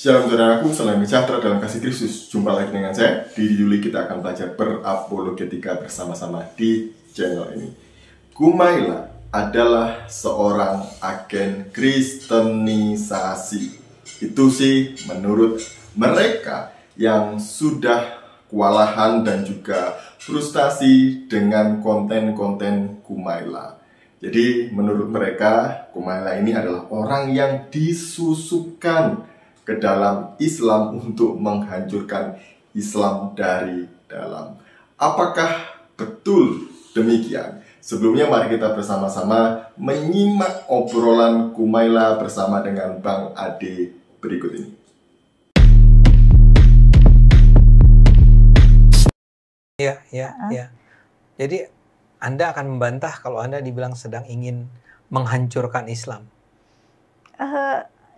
Shalom saudaraku, salam sejahtera dalam kasih Kristus. Jumpa lagi dengan saya, Didi Yuli. Kita akan belajar berapologetika bersama-sama di channel ini. Kumaila adalah seorang agen kristenisasi. Itu sih menurut mereka yang sudah kewalahan dan juga frustasi dengan konten-konten Kumaila. Jadi menurut mereka, Kumaila ini adalah orang yang disusupkan ke dalam Islam untuk menghancurkan Islam dari dalam. Apakah betul demikian? Sebelumnya mari kita bersama-sama menyimak obrolan Kumaila bersama dengan Bang Ade berikut ini. Ya. Jadi Anda akan membantah kalau Anda dibilang sedang ingin menghancurkan Islam.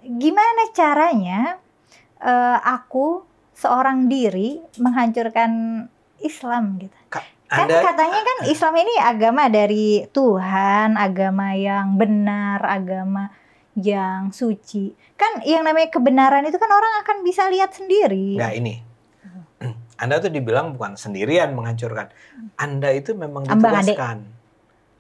Gimana caranya aku seorang diri menghancurkan Islam gitu? Katanya kan Islam ini agama dari Tuhan, agama yang benar, agama yang suci. Kan yang namanya kebenaran itu kan orang akan bisa lihat sendiri. Nah ini, Anda tuh dibilang bukan sendirian menghancurkan. Anda itu memang ditugaskan.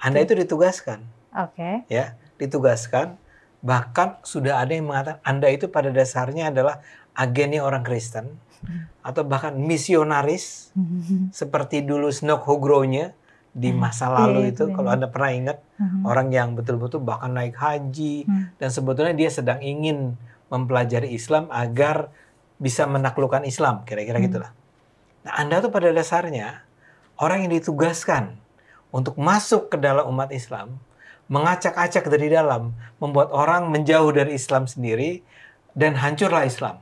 Anda itu ditugaskan. Oke. Ya, ditugaskan. Bahkan sudah ada yang mengatakan Anda itu pada dasarnya adalah agennya orang Kristen atau bahkan misionaris seperti dulu Snokhogronya di masa lalu itu. Kalau Anda pernah ingat, orang yang betul-betul bahkan naik haji dan sebetulnya dia sedang ingin mempelajari Islam agar bisa menaklukkan Islam, kira-kira gitulah. Nah, Anda tuh pada dasarnya orang yang ditugaskan untuk masuk ke dalam umat Islam, mengacak-acak dari dalam, membuat orang menjauh dari Islam sendiri, dan hancurlah Islam.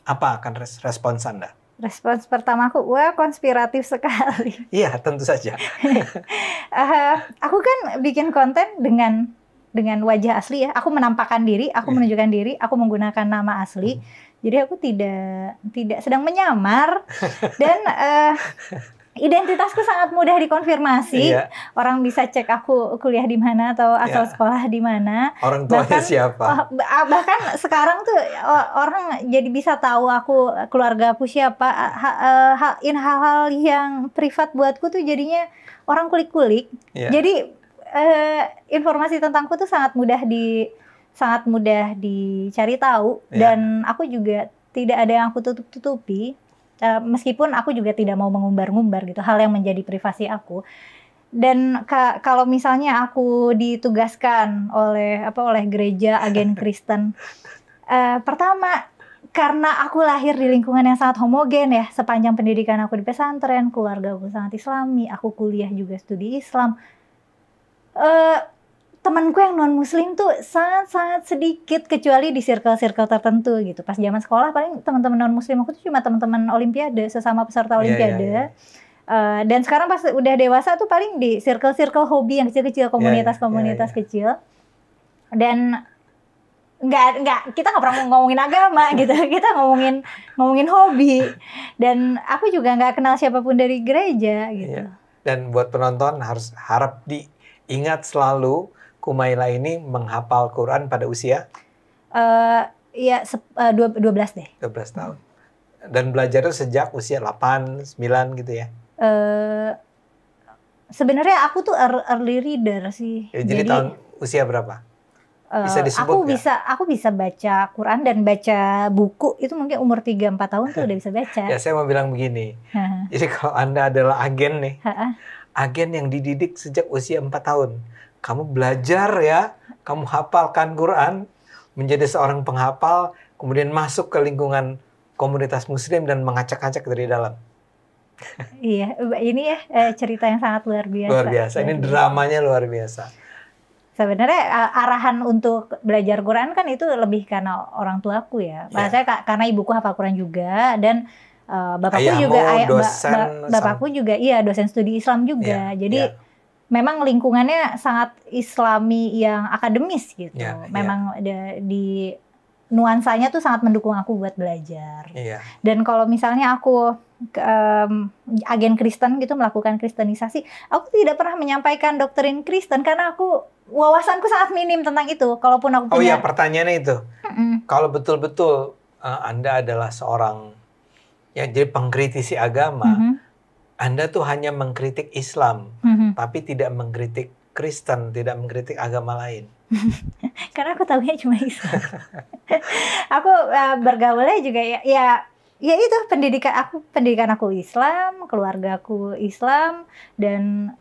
Apa akan respons Anda? Respons pertamaku, wah konspiratif sekali. Iya, tentu saja. Aku kan bikin konten dengan wajah asli ya. Aku menampakkan diri, aku menunjukkan diri, aku menggunakan nama asli. Jadi aku tidak sedang menyamar dan identitasku sangat mudah dikonfirmasi. Orang bisa cek aku kuliah di mana atau asal sekolah di mana. Orang tuanya siapa? Bahkan sekarang tuh orang jadi bisa tahu keluarga aku siapa. Hal-hal yang privat buatku tuh jadinya orang kulik-kulik. Jadi informasi tentangku tuh sangat mudah dicari tahu dan aku juga tidak ada yang aku tutup-tutupi. Meskipun aku juga tidak mau mengumbar-ngumbar gitu hal yang menjadi privasi aku. Dan kalau misalnya aku ditugaskan oleh gereja agen Kristen, pertama karena aku lahir di lingkungan yang sangat homogen ya, sepanjang pendidikan aku di pesantren, keluarga aku sangat Islami, aku kuliah juga studi Islam. Temanku yang non muslim tuh sangat sedikit, kecuali di circle tertentu gitu. Pas zaman sekolah paling teman-teman non muslim aku tuh cuma teman-teman olimpiade, sesama peserta olimpiade. Dan sekarang pas udah dewasa tuh paling di circle hobi yang kecil-kecil, komunitas kecil. Dan kita nggak pernah ngomongin agama gitu. Kita ngomongin hobi. Dan aku juga nggak kenal siapapun dari gereja gitu. Dan buat penonton harap diingat selalu, Kumaila ini menghafal Quran pada usia? 12 deh. 12 tahun. Dan belajar itu sejak usia 8, 9 gitu ya? Sebenarnya aku tuh early reader sih. Jadi tahun usia berapa? Bisa disebut aku bisa baca Quran dan baca buku itu mungkin umur 3-4 tahun tuh udah bisa baca. Ya, saya mau bilang begini. Jadi kalau Anda adalah agen nih, agen yang dididik sejak usia 4 tahun. Kamu belajar ya, kamu hafalkan Quran, menjadi seorang penghafal, kemudian masuk ke lingkungan komunitas muslim dan mengacak-acak dari dalam. Iya, ini ya cerita yang sangat luar biasa. Luar biasa, ini dramanya luar biasa. Sebenarnya arahan untuk belajar Quran kan itu lebih karena orang tuaku ya. Saya karena ibuku hafal Quran juga dan bapakku juga dosen studi Islam juga. Jadi memang lingkungannya sangat Islami yang akademis gitu. Memang di nuansanya tuh sangat mendukung aku buat belajar. Dan kalau misalnya aku agen Kristen gitu, melakukan kristenisasi, aku tidak pernah menyampaikan doktrin Kristen karena wawasanku sangat minim tentang itu. Kalaupun aku punya... pertanyaannya itu. Kalau betul-betul Anda adalah seorang yang jadi pengkritisi agama, Anda tuh hanya mengkritik Islam, tapi tidak mengkritik Kristen, tidak mengkritik agama lain. Karena aku tahunya cuma Islam. Aku bergaulnya juga ya itu pendidikan aku Islam, keluargaku Islam, dan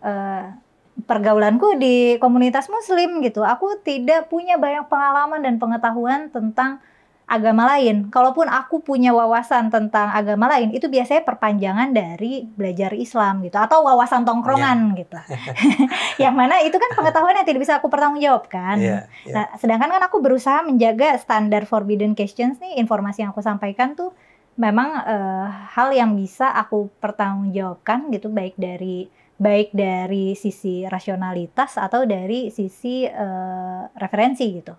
pergaulanku di komunitas Muslim gitu. Aku tidak punya banyak pengalaman dan pengetahuan tentang agama lain. Kalaupun aku punya wawasan tentang agama lain, itu biasanya perpanjangan dari belajar Islam gitu, atau wawasan tongkrongan gitu. Yang mana itu kan pengetahuan yang tidak bisa aku pertanggungjawabkan. Nah, sedangkan kan aku berusaha menjaga standar forbidden questions nih, informasi yang aku sampaikan tuh memang hal yang bisa aku pertanggungjawabkan gitu, baik dari sisi rasionalitas atau dari sisi referensi gitu.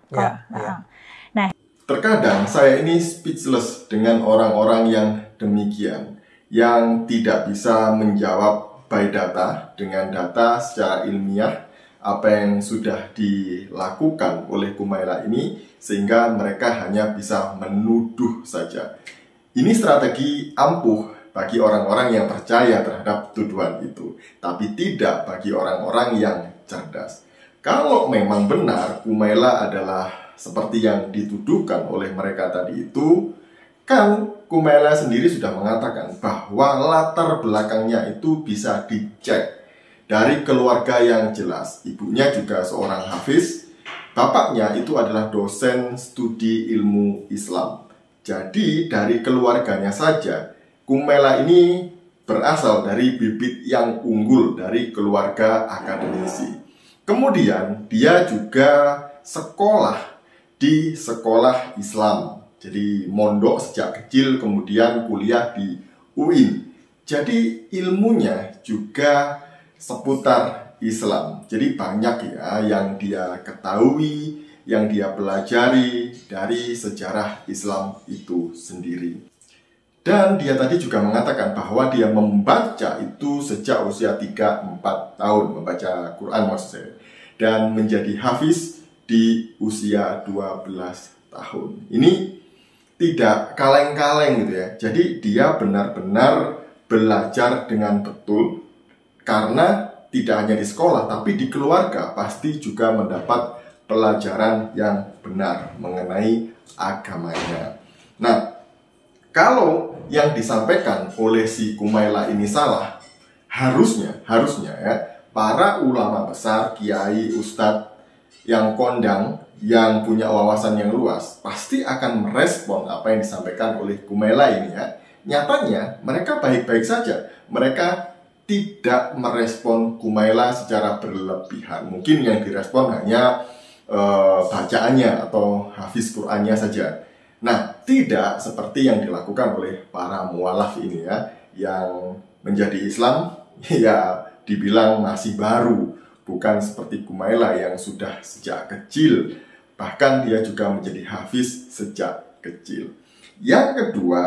Terkadang saya ini speechless dengan orang-orang yang demikian, yang tidak bisa menjawab by data, dengan data secara ilmiah, apa yang sudah dilakukan oleh Kumaila ini, sehingga mereka hanya bisa menuduh saja. Ini strategi ampuh bagi orang-orang yang percaya terhadap tuduhan itu, tapi tidak bagi orang-orang yang cerdas. Kalau memang benar Kumaila adalah seperti yang dituduhkan oleh mereka tadi itu, kan Kumaila sendiri sudah mengatakan bahwa latar belakangnya itu bisa dicek dari keluarga yang jelas. Ibunya juga seorang hafiz, bapaknya itu adalah dosen studi ilmu Islam. Jadi dari keluarganya saja, Kumaila ini berasal dari bibit yang unggul dari keluarga akademisi. Kemudian dia juga sekolah di sekolah Islam. Jadi mondok sejak kecil, kemudian kuliah di UIN. Jadi ilmunya juga seputar Islam. Jadi banyak ya yang dia ketahui, yang dia pelajari dari sejarah Islam itu sendiri. Dan dia tadi juga mengatakan bahwa dia membaca itu sejak usia 3-4 tahun, membaca Quran maksud saya. Dan menjadi hafiz di usia 12 tahun. Ini tidak kaleng-kaleng gitu ya. Jadi dia benar-benar belajar dengan betul, karena tidak hanya di sekolah, tapi di keluarga pasti juga mendapat pelajaran yang benar mengenai agamanya. Nah, kalau yang disampaikan oleh si Kumaila ini salah, harusnya ya, para ulama besar, kiai, ustadz yang kondang, yang punya wawasan yang luas, pasti akan merespon apa yang disampaikan oleh Kumaila ini ya. Nyatanya mereka baik-baik saja. Mereka tidak merespon Kumaila secara berlebihan. Mungkin yang direspon hanya bacaannya atau hafiz Qur'annya saja. Nah, tidak seperti yang dilakukan oleh para mualaf ini ya, yang menjadi Islam ya dibilang masih baru. Bukan seperti Kumaila yang sudah sejak kecil, bahkan dia juga menjadi hafiz sejak kecil. Yang kedua,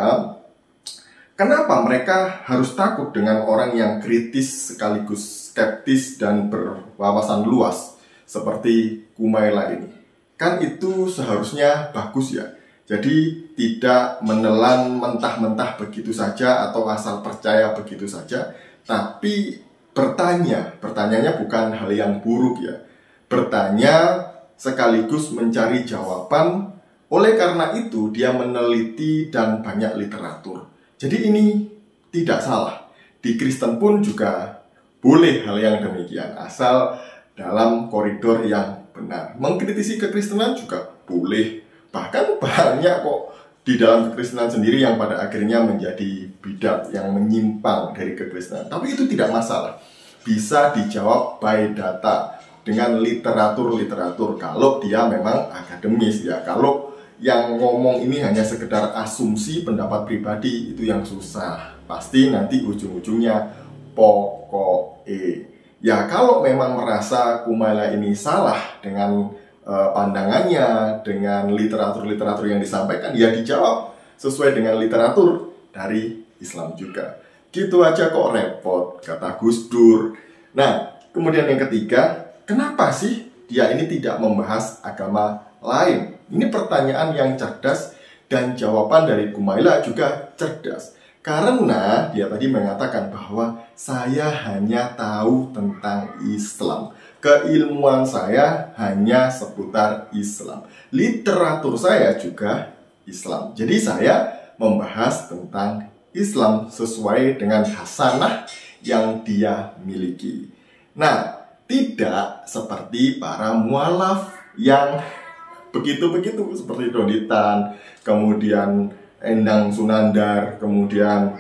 kenapa mereka harus takut dengan orang yang kritis sekaligus skeptis dan berwawasan luas seperti Kumaila ini? Kan itu seharusnya bagus ya. Jadi tidak menelan mentah-mentah begitu saja atau asal percaya begitu saja, tapi pertanyaannya bukan hal yang buruk ya. Bertanya sekaligus mencari jawaban. Oleh karena itu dia meneliti dan banyak literatur. Jadi ini tidak salah. Di Kristen pun juga boleh hal yang demikian, asal dalam koridor yang benar. Mengkritisi kekristenan juga boleh. Bahkan banyak kok di dalam kekristenan sendiri yang pada akhirnya menjadi bidat, yang menyimpang dari kekristenan. Tapi itu tidak masalah. Bisa dijawab by data dengan literatur-literatur kalau dia memang akademis ya. Kalau yang ngomong ini hanya sekedar asumsi pendapat pribadi, itu yang susah. Pasti nanti ujung-ujungnya pokoknya. Ya kalau memang merasa Kumaila ini salah dengan pandangannya, dengan literatur-literatur yang disampaikan, ya dijawab sesuai dengan literatur dari Islam juga. Gitu aja kok repot, kata Gus Dur. Nah, kemudian yang ketiga, kenapa sih dia ini tidak membahas agama lain? Ini pertanyaan yang cerdas dan jawaban dari Kumaila juga cerdas. Karena dia tadi mengatakan bahwa saya hanya tahu tentang Islam. Keilmuan saya hanya seputar Islam. Literatur saya juga Islam. Jadi saya membahas tentang Islam sesuai dengan hasanah yang dia miliki. Nah, tidak seperti para mualaf yang begitu-begitu, seperti Donitan, kemudian Endang Sunandar, kemudian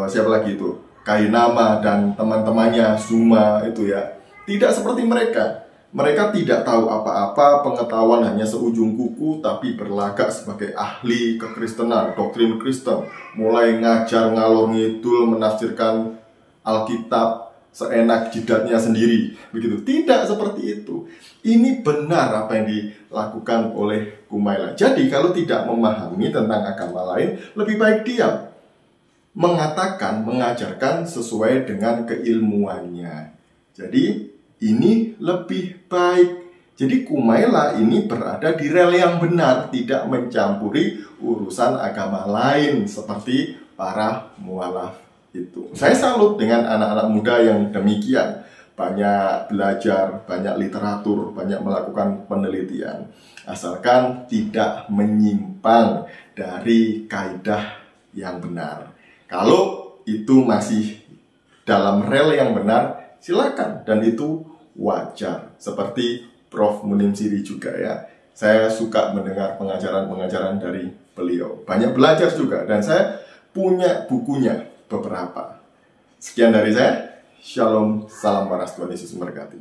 siapa lagi itu? Kainama dan teman-temannya Zuma itu ya. Tidak seperti mereka. Mereka tidak tahu apa-apa, pengetahuan hanya seujung kuku, tapi berlagak sebagai ahli kekristenan, doktrin Kristen, mulai ngajar ngalor ngidul menafsirkan Alkitab seenak jidatnya sendiri, begitu. Tidak seperti itu. Ini benar apa yang dilakukan oleh Kumaila. Jadi kalau tidak memahami tentang agama lain, lebih baik diam. Mengatakan, mengajarkan sesuai dengan keilmuannya. Jadi ini lebih baik. Jadi Kumaila ini berada di rel yang benar, tidak mencampuri urusan agama lain seperti para mualaf itu. Saya salut dengan anak-anak muda yang demikian. Banyak belajar, banyak literatur, banyak melakukan penelitian. Asalkan tidak menyimpang dari kaidah yang benar. Kalau itu masih dalam rel yang benar, silakan. Dan itu wajar. Seperti Prof. Munim Siri juga ya. Saya suka mendengar pengajaran-pengajaran dari beliau. Banyak belajar juga. Dan saya punya bukunya beberapa. Sekian dari saya. Shalom, salam waras, Tuhan Yesus memberkati.